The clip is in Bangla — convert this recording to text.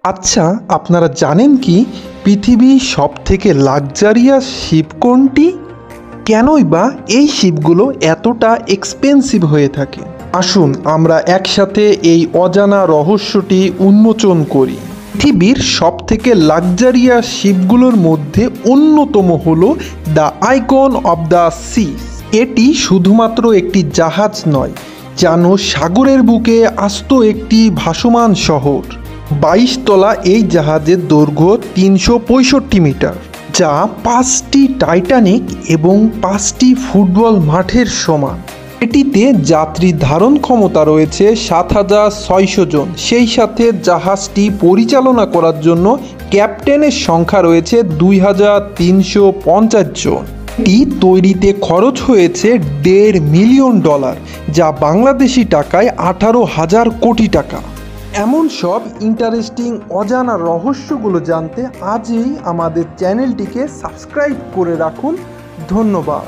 আচ্ছা, আপনারা জানেন কি পৃথিবীর সবথেকে লাক্সারিয়াস শিপ কোনটি? কেনই বা এই শিপগুলো এতটা এক্সপেন্সিভ হয়ে থাকে? আসুন আমরা একসাথে এই অজানা রহস্যটি উন্মোচন করি। পৃথিবীর সবথেকে লাক্সারিয়াস শিপগুলোর মধ্যে অন্যতম হলো the icon of the sea. এটি শুধুমাত্র একটি জাহাজ নয়, যেন সাগরের বুকে আস্ত একটি ভাসমান শহর। 22 তলা এই জাহাজের দৈর্ঘ্য 365 মিটার, যা 5টি টাইটানিক এবং 5টি ফুটবল মাঠের সমান। এটিতে যাত্রী ধারণ ক্ষমতা রয়েছে 7,600 জন। সেই সাথে জাহাজটি পরিচালনা করার জন্য ক্যাপ্টেনের সংখ্যা রয়েছে 2,350 জন। এটি তৈরিতে খরচ হয়েছে $1.5 মিলিয়ন, যা বাংলাদেশি টাকায় 18,000 কোটি টাকা। এমন সব ইন্টারেস্টিং অজানা রহস্যগুলো জানতে আজই আমাদের চ্যানেলটিকে সাবস্ক্রাইব করে রাখুন। ধন্যবাদ।